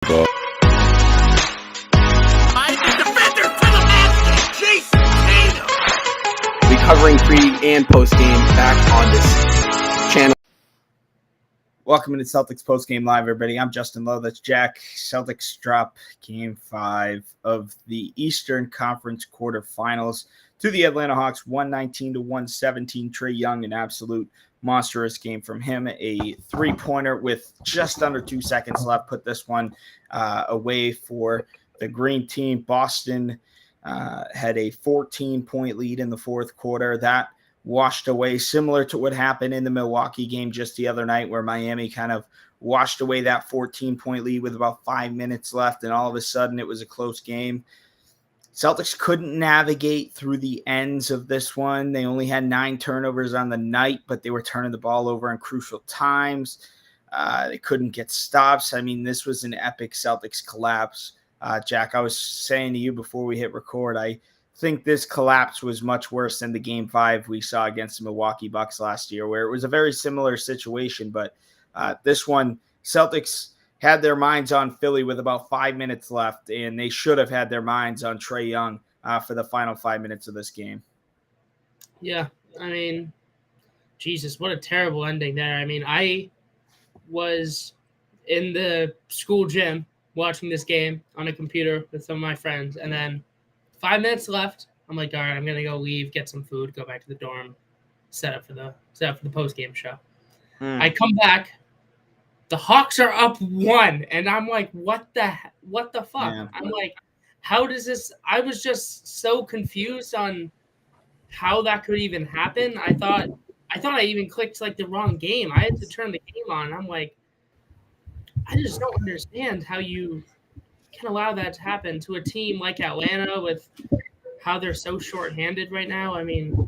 We're covering pre and post game back on this channel. Welcome to Celtics Postgame Live, everybody. I'm Justin Lowe. That's Jack. Celtics drop Game 5 of the Eastern Conference Quarterfinals to the Atlanta Hawks, 119-117. Trae Young, an absolute monstrous game from him. A three-pointer with just under 2 seconds left. Put this one away for the green team. Boston had a 14-point lead in the fourth quarter. That washed away, similar to what happened in the Milwaukee game just the other night, where Miami kind of washed away that 14-point lead with about 5 minutes left, and all of a sudden it was a close game. Celtics couldn't navigate through the ends of this one. They only had 9 turnovers on the night, but they were turning the ball over in crucial times. They couldn't get stops. I mean, this was an epic Celtics collapse. Jack, I was saying to you before we hit record, I think this collapse was much worse than the Game 5 we saw against the Milwaukee Bucks last year, where it was a very similar situation. But this one, Celtics had their minds on Philly with about 5 minutes left, and they should have had their minds on Trae Young for the final 5 minutes of this game. Yeah, I mean, Jesus, what a terrible ending there. I mean, I was in the school gym watching this game on a computer with some of my friends, and then 5 minutes left. I'm like, all right, I'm gonna go leave, get some food, go back to the dorm, set up for the post game show. I come back, the Hawks are up 1, and I'm like, what the fuck? Yeah. I'm like, how does this? I was just so confused on how that could even happen. I thought I even clicked like the wrong game. I had to turn the game on. I'm like, I just don't understand how you can allow that to happen to a team like Atlanta with how they're so shorthanded right now. I mean,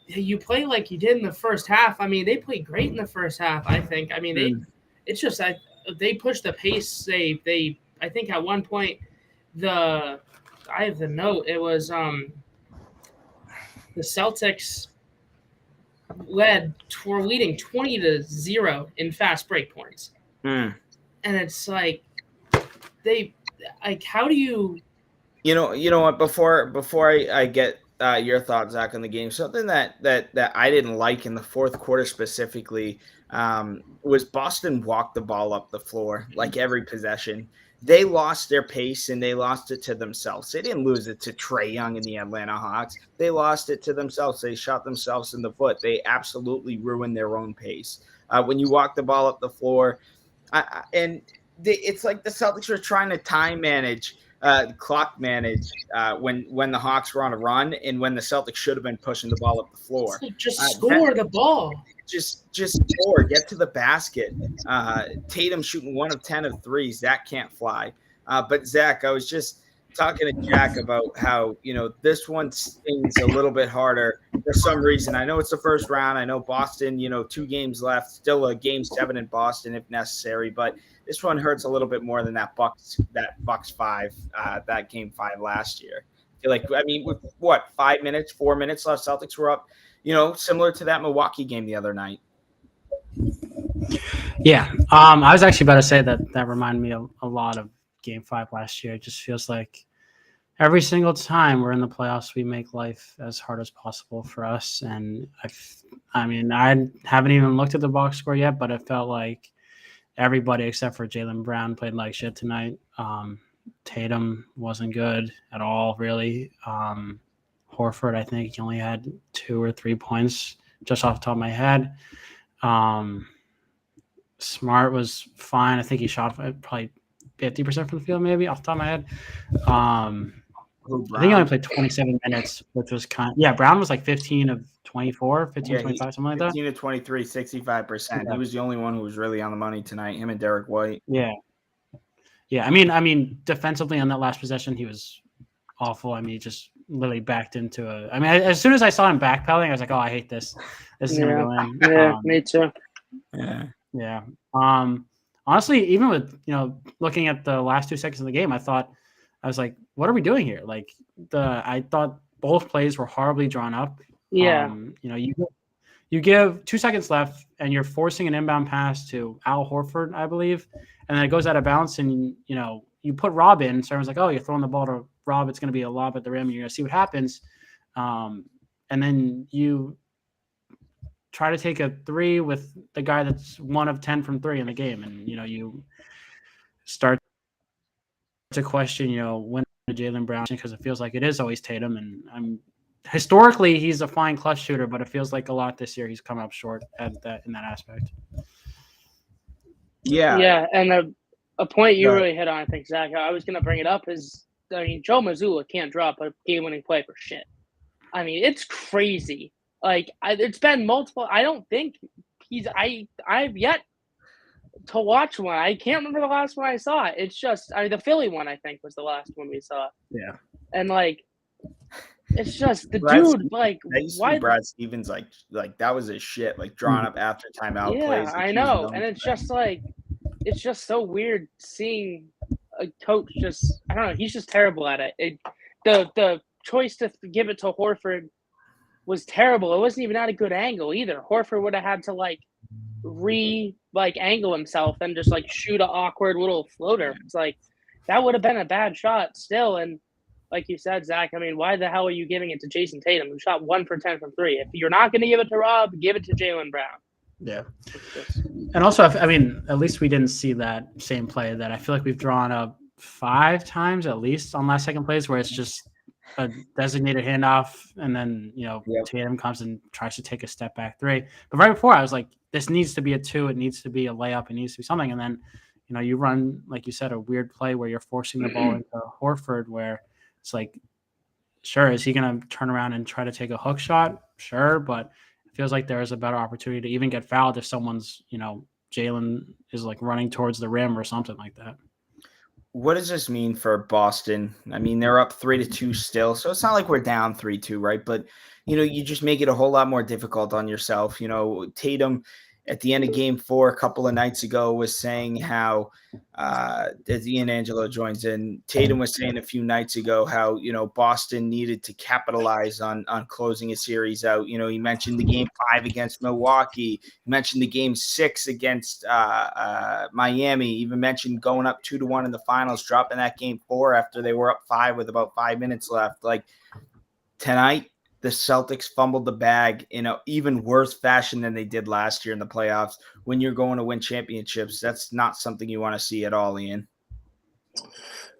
you play like you did in the first half. I mean, they played great in the first half, I think. I mean, they pushed the pace. They I think at one point I have the note. It was the Celtics were leading 20-0 in fast break points. And it's like, how do you know what, before I get your thoughts, Zach, on the game, something that I didn't like in the fourth quarter specifically was Boston walked the ball up the floor like every possession. They lost their pace and they lost it to themselves. They didn't lose it to Trae Young and the Atlanta Hawks. They lost it to themselves. They shot themselves in the foot. They absolutely ruined their own pace. When you walk the ball up the floor, it's like the Celtics were trying to time manage, clock manage when the Hawks were on a run, and when the Celtics should have been pushing the ball up the floor. Just score the ball. Just score. Get to the basket. Tatum shooting 1 of 10 of threes. That can't fly. But Zach, I was just talking to Jack about how this one stings a little bit harder for some reason. I know it's the first round. I know Boston. 2 games left. Still a Game 7 in Boston if necessary. But this one hurts a little bit more than that Bucks 5, that Game 5 last year. I feel like, with 4 minutes left, Celtics were up, similar to that Milwaukee game the other night. Yeah. I was actually about to say that reminded me a lot of Game 5 last year. It just feels like every single time we're in the playoffs, we make life as hard as possible for us. And I haven't even looked at the box score yet, but it felt like everybody except for Jaylen Brown played like shit tonight. Tatum wasn't good at all, really. Horford, I think he only had 2 or 3 points just off the top of my head. Smart was fine. I think he shot probably 50% from the field, maybe off the top of my head. I think he only played 27 minutes, which was Brown was like 15 of 24, 15, 25, something like that. 15 to 23, 65%. Yeah. He was the only one who was really on the money tonight, him and Derek White. Yeah. Yeah, I mean, defensively on that last possession, he was awful. He just literally backed into as soon as I saw him backpedaling, I was like, oh, I hate this. This is going to go in. Yeah, me too. Yeah. Honestly, even with, looking at the last 2 seconds of the game, I was like, what are we doing here? I thought both plays were horribly drawn up. Yeah. you give 2 seconds left and you're forcing an inbound pass to Al Horford, I believe, and then it goes out of bounds and, you put Rob in. So everyone's like, oh, you're throwing the ball to Rob. It's going to be a lob at the rim. You're going to see what happens. And then you try to take a three with the guy that's 1 of 10 from 3 in the game. And, you start to question, when Jaylen Brown, because it feels like it is always Tatum. And historically, he's a fine clutch shooter, but it feels like a lot this year he's come up short in that aspect. Yeah, and a point you really hit on, I think, Zach, I was going to bring it up is, Joe Mazzulla can't drop a game-winning play for shit. I mean, it's crazy. Like, it's been multiple. I don't think I've yet to watch one. I can't remember the last one I saw. It's just the Philly one, I think, was the last one we saw. Yeah. And, like, it's just the dude, like, why Brad Stevens, like that was his shit, like drawn up after timeout plays. Yeah, I know. And it's just like, it's just so weird seeing a coach just, I don't know, he's just terrible at it. The choice to give it to Horford was terrible. It wasn't even at a good angle either. Horford would have had to angle himself and just shoot an awkward little floater. It's like, that would have been a bad shot still. And like you said, Zach, I mean, why the hell are you giving it to Jason Tatum, who shot 1 for 10 from 3? If you're not going to give it to Rob, give it to Jaylen Brown. Yeah. And also, at least we didn't see that same play that I feel like we've drawn up 5 times at least on last second plays where it's just a designated handoff and then, Tatum comes and tries to take a step back 3. But right before, I was like, this needs to be a 2. It needs to be a layup. It needs to be something. And then, you run, like you said, a weird play where you're forcing the ball into Horford where it's like, sure, is he going to turn around and try to take a hook shot? Sure, but it feels like there is a better opportunity to even get fouled if someone's, Jaylen is running towards the rim or something like that. What does this mean for Boston? I mean, they're up 3-2 still, so it's not like we're down 3-2, right? But, you just make it a whole lot more difficult on yourself. Tatum at the end of game 4 a couple of nights ago was saying how, as Ian Angelo joins in, Tatum was saying a few nights ago how, Boston needed to capitalize on closing a series out. He mentioned the game 5 against Milwaukee. He mentioned the game 6 against Miami. He even mentioned going up 2-1 in the finals, dropping that game 4 after they were up 5 with about 5 minutes left. Like, tonight, the Celtics fumbled the bag in an even worse fashion than they did last year in the playoffs. When you're going to win championships, that's not something you want to see at all, Ian.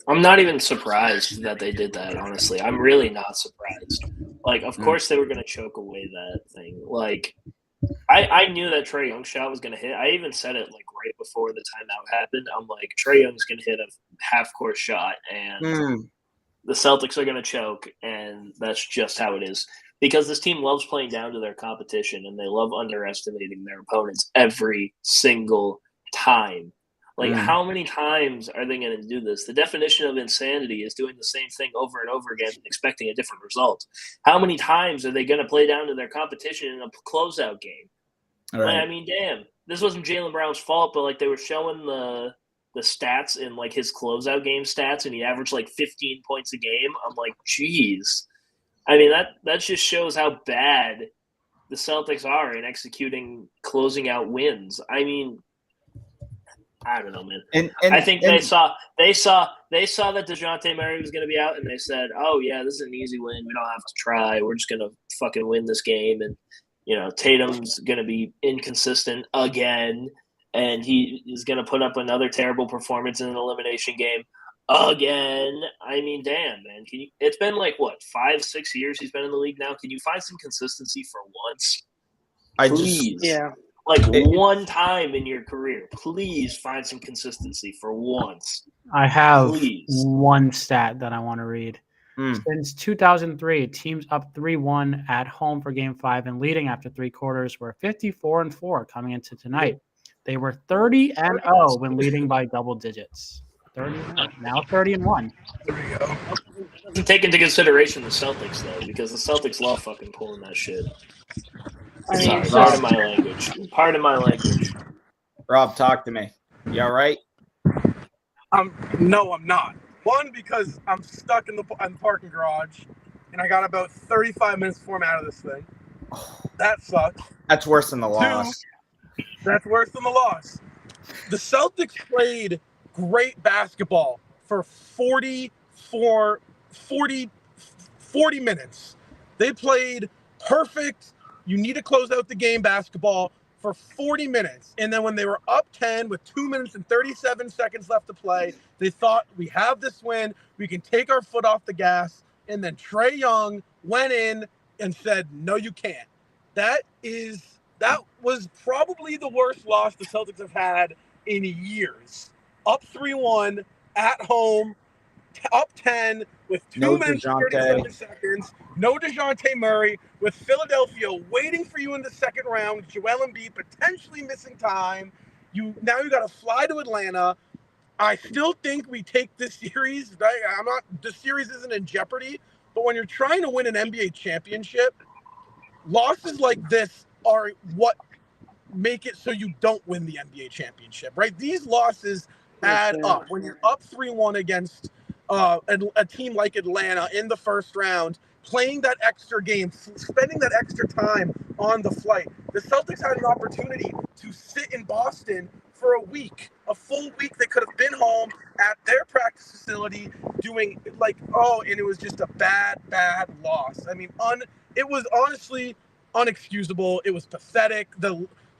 I'm not even surprised that they did that, honestly. I'm really not surprised. Of course they were going to choke away that thing. I knew that Trae Young's shot was going to hit. I even said it, right before the timeout happened. I'm like, Trae Young's going to hit a half-court shot, and the Celtics are going to choke, and that's just how it is. Because this team loves playing down to their competition, and they love underestimating their opponents every single time. How many times are they going to do this? The definition of insanity is doing the same thing over and over again and expecting a different result. How many times are they going to play down to their competition in a closeout game? Right. I mean, damn. This wasn't Jaylen Brown's fault, but they were showing the stats in his closeout game stats, and he averaged 15 points a game. I'm like, geez. I mean, that just shows how bad the Celtics are in executing closing out wins. I mean, I don't know, man. And I think they saw that DeJounte Murray was going to be out, and they said, oh yeah, this is an easy win. We don't have to try. We're just going to fucking win this game. And Tatum's going to be inconsistent again. And he is going to put up another terrible performance in an elimination game again. I mean, damn, man. It's been 5-6 years he's been in the league now. Can you find some consistency for once? Please. Yeah. One time in your career, please find some consistency for once. I have one stat that I want to read. Since 2003, teams up 3-1 at home for Game 5 and leading after 3 quarters were 54-4 coming into tonight. They were 30-0 when leading by double digits. 30-1. There you go. Doesn't take into consideration the Celtics though, because the Celtics love fucking pulling that shit. Sorry, pardon my language. Rob, talk to me. You all right? No, I'm not. One, because I'm stuck in the parking garage, and I got about 35 minutes before I'm out of this thing. That sucks. That's worse than the loss. That's worse than the loss. The Celtics played great basketball for 40 minutes. They played perfect. You need to close out the game basketball for 40 minutes. And then when they were up 10 with 2 minutes and 37 seconds left to play, they thought, we have this win. We can take our foot off the gas. And then Trae Young went in and said, no, you can't. That was probably the worst loss the Celtics have had in years. Up 3-1 at home, up 10 with 2 minutes and 37 seconds. No DeJounte Murray, with Philadelphia waiting for you in the second round. Joel Embiid potentially missing time. Now you got to fly to Atlanta. I still think we take this series. Right? The series isn't in jeopardy, but when you're trying to win an NBA championship, losses like this are what make it so you don't win the NBA championship, right? These losses add up. When you're up 3-1 against a team like Atlanta in the first round, playing that extra game, spending that extra time on the flight, the Celtics had an opportunity to sit in Boston for a week, a full week. They could have been home at their practice facility doing and it was just a bad loss. I mean, it was honestly unexcusable. It was pathetic.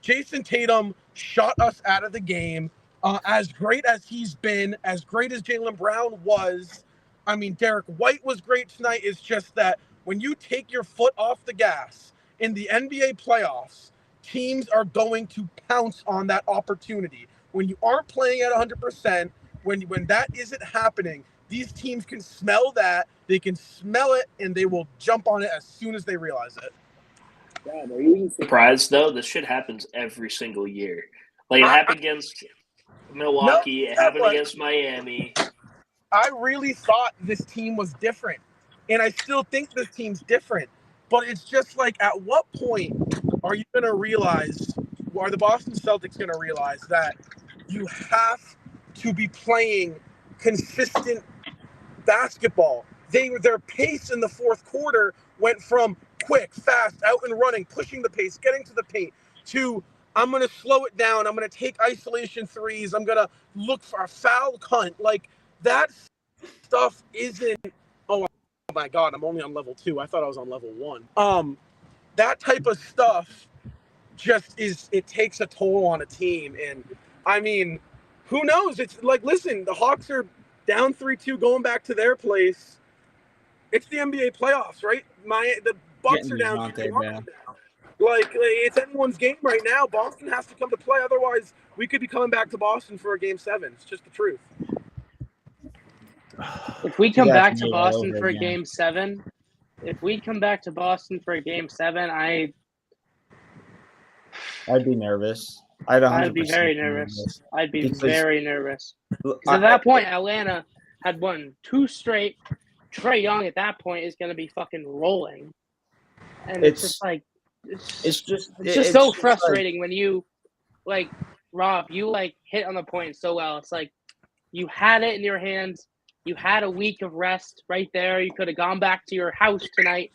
Jason Tatum shot us out of the game. As great as he's been, as great as Jaylen Brown was, I mean, Derek White was great tonight. It's just that when you take your foot off the gas in the NBA playoffs, teams are going to pounce on that opportunity. When you aren't playing at 100%, when that isn't happening, these teams can smell that. They can smell it, and they will jump on it as soon as they realize it. God, are you even surprised, though? This shit happens every single year. Like, it happened against Milwaukee. It happened against Miami. I really thought this team was different, and I still think this team's different. But it's just like, at what point are you going to realize, are the Boston Celtics going to realize that you have to be playing consistent basketball? Their pace in the fourth quarter went from quick, fast, out and running, pushing the pace, getting to the paint, to I'm going to slow it down. I'm going to take isolation threes. I'm going to look for a foul cunt. Like, that stuff isn't, oh my God, I'm only on level 2. I thought I was on level 1. That type of stuff just it takes a toll on a team. And I mean, who knows? It's like, listen, the Hawks are down 3-2 going back to their place. It's the NBA playoffs, right? The Bucks are down 2-1 now. Like, it's anyone's game right now. Boston has to come to play. Otherwise, we could be coming back to Boston for a Game 7. It's just the truth. If we come back to Boston for a Game 7, I'd be nervous. I'd be very nervous. I'd be very nervous. Because at that point, Atlanta had won 2 straight. Trae Young at that point is going to be fucking rolling. And it's just like, it's just so frustrating when you, like, Rob, you, like, hit on the point so well. It's like, you had it in your hands. You had a week of rest right there. You could have gone back to your house tonight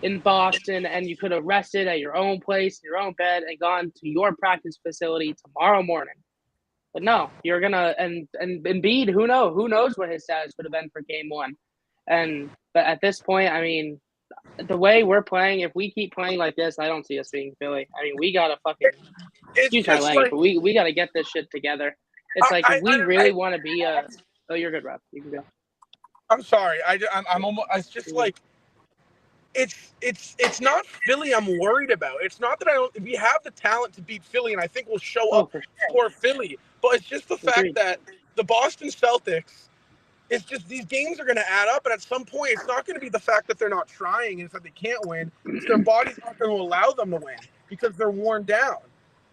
in Boston, and you could have rested at your own place, your own bed, and gone to your practice facility tomorrow morning. But no, you're gonna and Embiid, who knows what his status would have been for Game 1. But at this point, I mean, the way we're playing, if we keep playing like this, I don't see us being Philly. I mean, we gotta fucking excuse my language, but we gotta get this shit together. It's like, if we really want to be a. Oh, you're good, Rob. You can go. I'm sorry. I'm almost. It's just like. It's not Philly I'm worried about. It's not that we have the talent to beat Philly, and I think we'll show up for Philly. But it's just the fact that the Boston Celtics, it's just these games are going to add up, and at some point, it's not going to be the fact that they're not trying and that they can't win. It's their body's not going to allow them to win because they're worn down.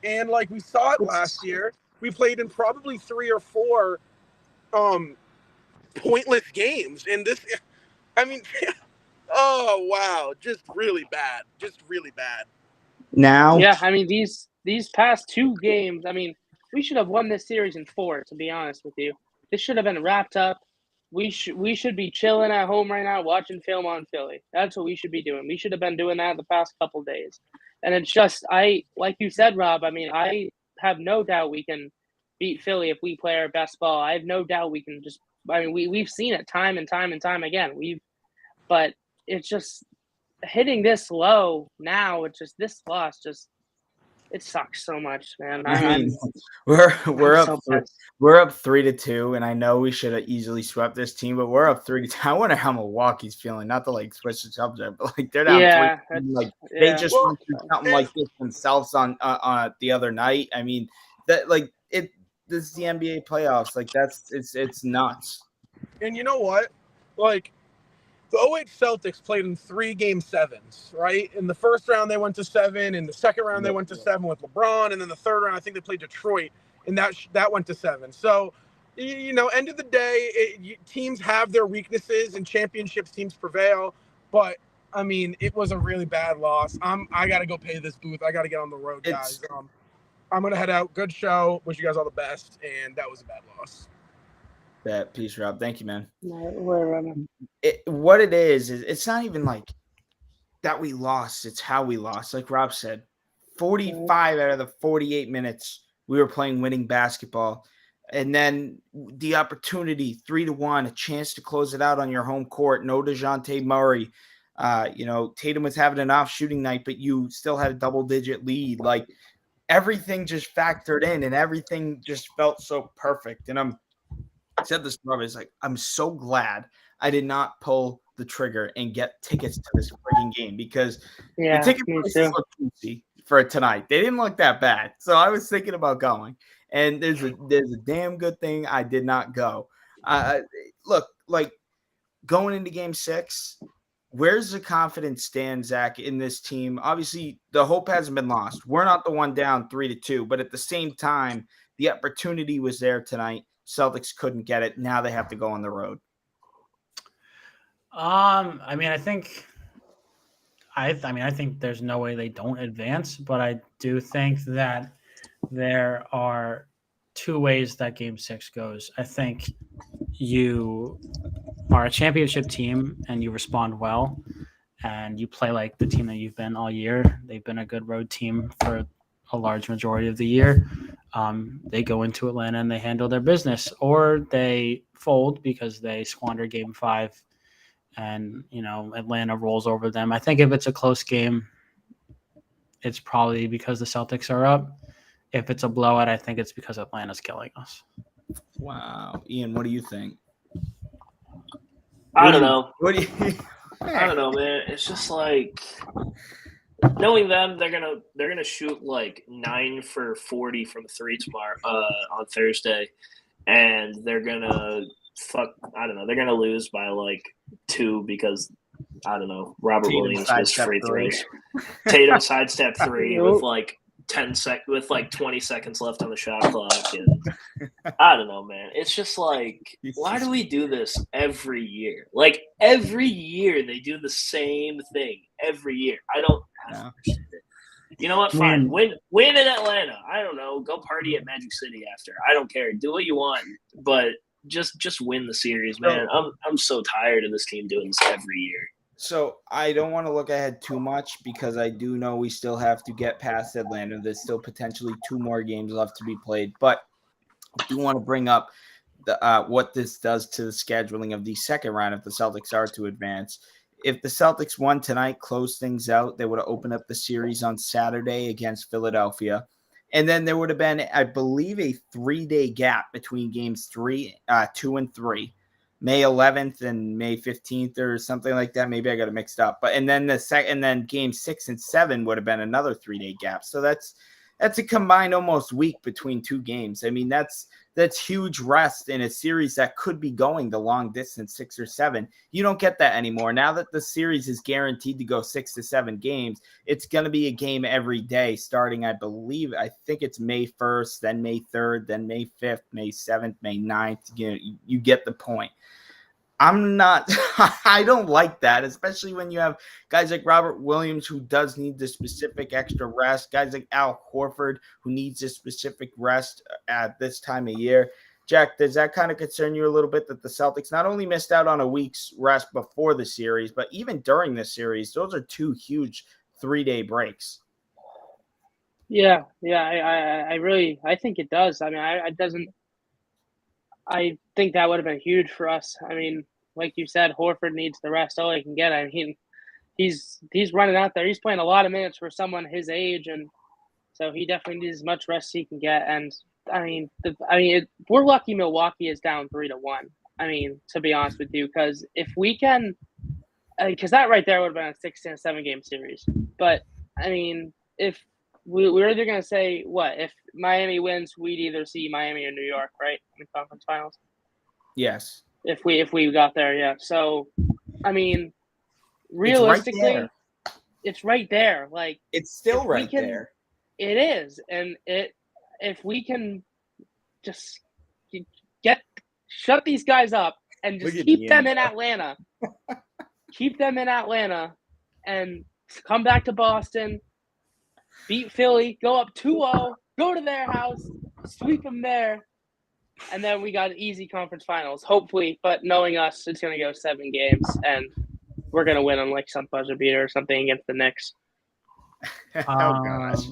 And like we saw it last year, we played in probably 3 or 4 pointless games. And this, I mean. Oh wow! Just really bad. Now, yeah. I mean, these past 2 games. I mean, we should have won this series in 4. To be honest with you, this should have been wrapped up. we should be chilling at home right now watching film on Philly. That's what we should be doing. We should have been doing that the past couple days. And it's just like you said, Rob, I mean, I have no doubt we can beat Philly if we play our best ball. I have no doubt we can we've seen it time and time and time again. But it's just hitting this low now, it's just this loss it sucks so much, man. I mean, we're up so we're up 3-2, and I know we should have easily swept this team, but we're up 3-2. I wonder how Milwaukee's feeling. Not to like switch the subject, but like they're down 3. Like they just went through something like this themselves on the other night. I mean, that like it. This is the NBA playoffs. Like it's nuts. And you know what? Like the 08 Celtics played in 3 game 7s, right? In the first round, they went to 7. In the second round, they went to 7 with LeBron. And then the third round, I think they played Detroit, and that went to 7. So, end of the day, teams have their weaknesses, and championships teams prevail. But, I mean, it was a really bad loss. I got to go pay this booth. I got to get on the road, guys. I'm going to head out. Good show. Wish you guys all the best. And that was a bad loss. That peace, Rob. Thank you, man. What it is it's not even like that we lost. It's how we lost. Like Rob said, 45 out of the 48 minutes we were playing winning basketball. And then the opportunity, 3-1, a chance to close it out on your home court. No DeJounte Murray. Tatum was having an off shooting night, but you still had a double-digit lead. Like, everything just factored in, and everything just felt so perfect. And I said this to Rob, it's like, I'm so glad I did not pull the trigger and get tickets to this freaking game, because the ticket prices look juicy for tonight. They didn't look that bad. So I was thinking about going. And there's a damn good thing I did not go. Look, like going into game 6, where's the confidence stand, Zach, in this team? Obviously, the hope hasn't been lost. We're not the one down 3-2, but at the same time, the opportunity was there tonight. Celtics couldn't get it. Now they have to go on the road. I think there's no way they don't advance, but I do think that there are 2 ways that game 6 goes. I think you are a championship team and you respond well and you play like the team that you've been all year. They've been a good road team for a large majority of the year. They go into Atlanta and they handle their business, or they fold because they squander game 5 and, Atlanta rolls over them. I think if it's a close game, it's probably because the Celtics are up. If it's a blowout, I think it's because Atlanta's killing us. Wow. Ian, what do you think? I don't know. What do you I don't know, man. It's just like knowing them, they're gonna shoot like 9 for 40 from 3 tomorrow on Thursday, and they're gonna they're gonna lose by like 2 because Robert Tatum Williams missed free 3. throws. Tatum sidestep 3 with like 20 seconds left on the shot clock, and I don't know, man. It's just like, why do we do this every year? Like every year they do the same thing every year. I don't understand it. You know what? Fine, win in Atlanta. I don't know. Go party at Magic City after. I don't care. Do what you want, but just win the series, man. I'm so tired of this team doing this every year. So I don't want to look ahead too much because I do know we still have to get past Atlanta. There's still potentially 2 more games left to be played. But I do want to bring up what this does to the scheduling of the second round if the Celtics are to advance. If the Celtics won tonight, close things out, they would have opened up the series on Saturday against Philadelphia. And then there would have been, I believe, a 3-day gap between games 2 and 3. May 11th and May 15th or something like that. Maybe I got it mixed up. But and then game 6 and 7 would have been another 3-day gap. So that's a combined almost week between 2 games. I mean, that's huge rest in a series that could be going the long distance, 6 or 7. You don't get that anymore. Now that the series is guaranteed to go 6 to 7 games, it's going to be a game every day starting, I think it's May 1st, then May 3rd, then May 5th, May 7th, May 9th. You get the point. I don't like that, especially when you have guys like Robert Williams, who does need the specific extra rest, guys like Al Horford, who needs a specific rest at this time of year. Jack, does that kind of concern you a little bit that the Celtics not only missed out on a week's rest before the series, but even during the series, those are 2 huge 3-day breaks. Yeah, I think it does. I mean, I think that would have been huge for us. I mean, like you said, Horford needs the rest all he can get. I mean, he's running out there. He's playing a lot of minutes for someone his age, and so he definitely needs as much rest as he can get. And we're lucky Milwaukee is down 3-1. I mean, to be honest with you, because if we can, because that right there would have been a 6 and 7 game series. But I mean, if we're either going to say what if Miami wins, we'd either see Miami or New York, right, in the conference finals. Yes. If we got there, yeah. So, I mean, realistically, it's right there. Like it's still right there. It is, and if we can just shut these guys up and just keep them in Atlanta, and come back to Boston, beat Philly, go up 2-0, go to their house, sweep them there, and then we got an easy conference finals, hopefully. But knowing us, it's going to go 7 games, and we're going to win on like some buzzer beater or something against the Knicks. Oh, gosh.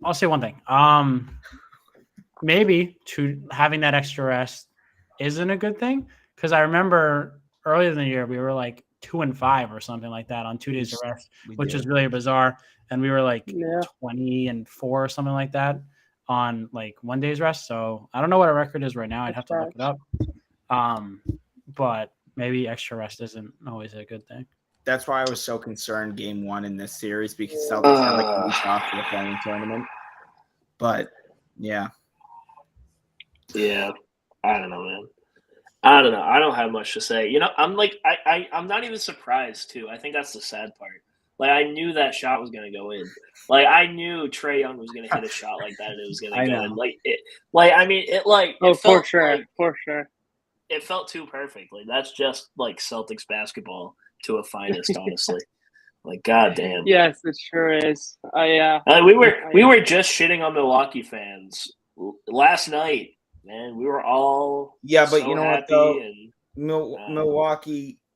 I'll say one thing. Maybe having that extra rest isn't a good thing, because I remember earlier in the year we were like 2-5 or something like that on 2 days of rest, which is really bizarre. And we were like 20-4 or something like that on like 1 day's rest. So I don't know what our record is right now. I'd have to look it up. But maybe extra rest isn't always a good thing. That's why I was so concerned game 1 in this series, because Celtics had like a week off for the playing tournament. But yeah. Yeah. I don't know, man. I don't know. I don't have much to say. You know, I'm like, I'm not even surprised too. I think that's the sad part. Like, I knew that shot was going to go in. Like, I knew Trae Young was going to hit a shot like that and it was going to go in. For sure. It felt too perfect. Like, that's just like Celtics basketball to a finest, honestly. Like, goddamn. Yes, it sure is. We were just shitting on Milwaukee fans last night, man. We were all but you know what though? And,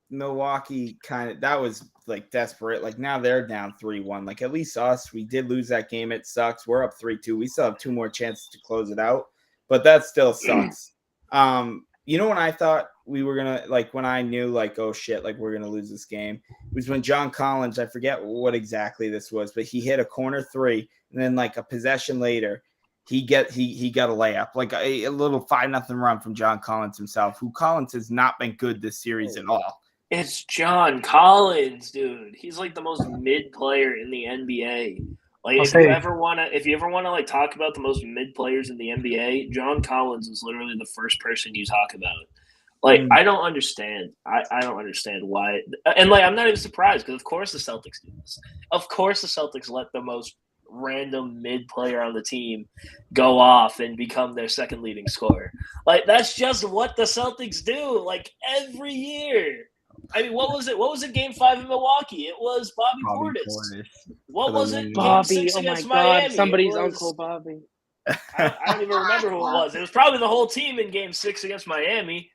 Milwaukee kind of, that was like desperate. Like, now they're down 3-1. Like, at least us, we did lose that game. It sucks. We're up 3-2. We still have 2 more chances to close it out, but that still sucks. You know, when I thought we were gonna, like, when I knew, like, oh shit, like, we're gonna lose this game, it was when John Collins, I forget what exactly this was, but he hit a corner 3, and then like a possession later, he got a layup, like a little 5-0 run from John Collins himself, who Collins has not been good this series at all. It's John Collins, dude. He's like the most mid player in the NBA. Like, if you ever want to like talk about the most mid players in the NBA, John Collins is literally the first person you talk about. Like, I don't understand. I don't understand why. And like, I'm not even surprised, because of course the Celtics do this. Of course the Celtics let the most random mid player on the team go off and become their second leading scorer. Like, that's just what the Celtics do. Like, every year. I mean, what was it? What was it? Game 5 in Milwaukee. It was Bobby Portis. What was it? Bobby. Game 6 against my God, Miami. somebody's uncle Bobby. I don't even remember who it was. It was probably the whole team in Game 6 against Miami.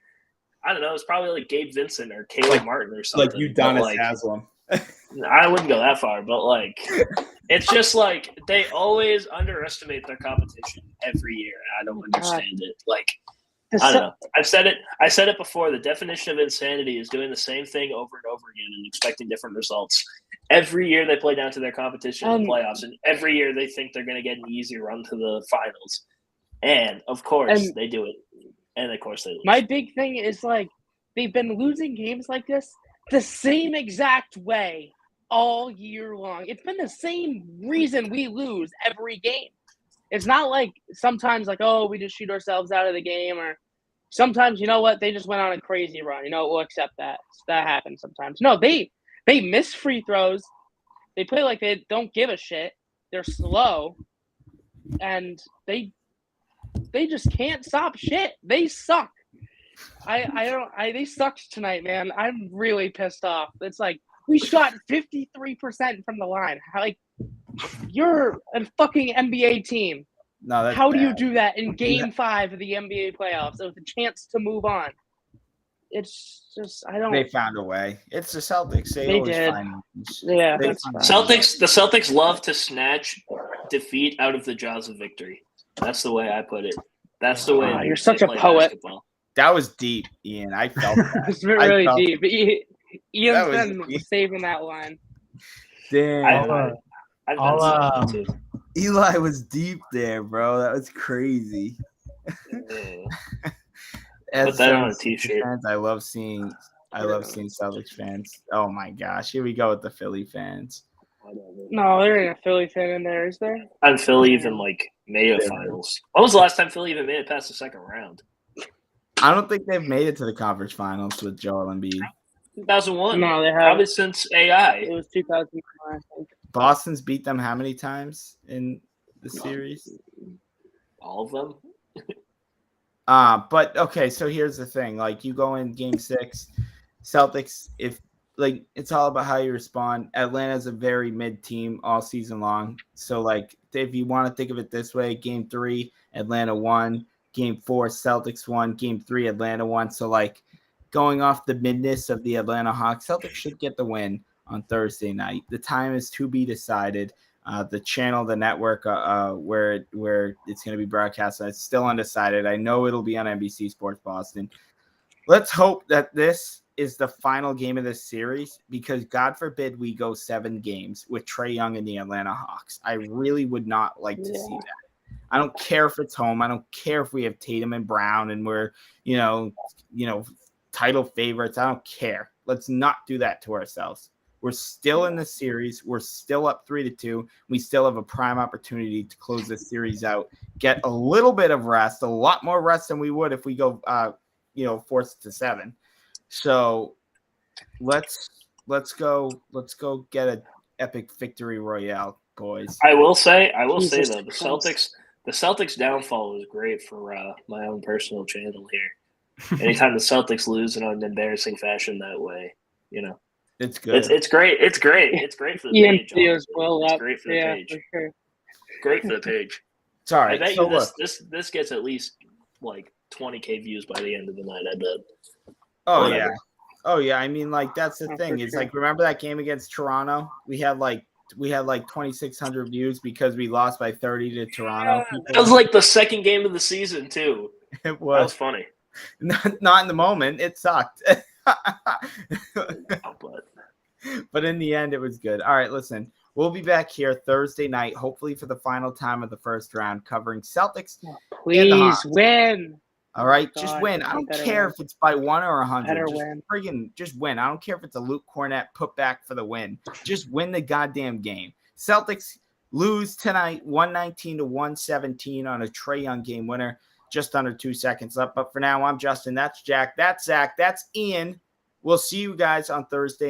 I don't know. It was probably like Gabe Vincent or Caleb Martin or something. Like Udonis Haslam. I wouldn't go that far, but like, it's just like they always underestimate their competition every year. I don't understand it. Like, I don't know. I said it before. The definition of insanity is doing the same thing over and over again and expecting different results. Every year they play down to their competition in the playoffs, and every year they think they're going to get an easy run to the finals. And of course they do it. And of course they lose. My big thing is, like, they've been losing games like this the same exact way all year long. It's been the same reason we lose every game. It's not like sometimes, like, oh, we just shoot ourselves out of the game, or sometimes, you know what, they just went on a crazy run. You know, we'll accept that. That happens sometimes. No, they miss free throws. They play like they don't give a shit. They're slow, and they just can't stop shit. They suck. They sucked tonight, man. I'm really pissed off. It's like, we shot 53% from the line. Like, you're a fucking NBA team. No, that's How do you bad. do that in Game 5 of the NBA playoffs with a chance to move on? It's just I don't. They found a way. It's the Celtics. They always did. find ways. Yeah, They that's find fine. ways. The Celtics love to snatch defeat out of the jaws of victory. That's the way I put it. That's the way You're they such a play poet. basketball. That was deep, Ian. I felt that. It's really felt deep. Ian's That was been deep. saving that line. Damn. I've been saying it too. Eli was deep there, bro. That was crazy. Put that on a t-shirt. Fans, I love seeing Celtics fans. Oh my gosh, here we go with the Philly fans. No, there ain't a Philly fan in there, is there? And Philly even made a finals. When was the last time Philly even made it past the second round? I don't think they've made it to the conference finals with Joel Embiid. 2001. No, they haven't. Probably since AI. It was 2009, I think. Boston's beat them how many times in the series? All of them. But okay, so here's the thing. Like, you go in Game 6, Celtics, it's all about how you respond. Atlanta's a very mid team all season long. So, like, if you want to think of it this way, Game 3, Atlanta won. Game 4, Celtics won. Game 3, Atlanta won. So, like, going off the midness of the Atlanta Hawks, Celtics should get the win on Thursday night. The time is to be decided. The channel, the network, where it's going to be broadcast, it's still undecided. I know it'll be on NBC Sports Boston. Let's hope that this is the final game of this series, because God forbid we go 7 games with Trae Young and the Atlanta Hawks. I really would not like to see that. I don't care if it's home. I don't care if we have Tatum and Brown and we're, title favorites. I don't care. Let's not do that to ourselves. We're still in the series. We're still up 3-2. We still have a prime opportunity to close this series out, get a little bit of rest, a lot more rest than we would if we go, 4-7. So let's go get an epic victory royale, boys. I will say though, Jesus the Celtics downfall was great for my own personal channel here. Anytime the Celtics lose in an embarrassing fashion that way, It's good. It's great. It's great. It's great for the Ian page. feels well It's up. great for the page. For sure. Great for the page. Sorry. I bet so you this gets at least 20K views by the end of the night. I bet. Oh yeah. I mean, like, that's the thing. It's sure. like, remember that game against Toronto? We had like 2,600 views because we lost by 30 to Toronto. That was like the second game of the season too. It That was funny. not in the moment. It sucked. But in the end, it was good. All right, listen. We'll be back here Thursday night, hopefully for the final time of the first round, covering Celtics. Please win. All right, God, just win. I don't better care win. if it's by 1 or 100. Better Just win. friggin' just win. I don't care if it's a Luke Cornett putback for the win. Just win the goddamn game. Celtics lose tonight, 119-117 on a Trae Young game winner. Just under 2 seconds left. But for now, I'm Justin. That's Jack. That's Zach. That's Ian. We'll see you guys on Thursday.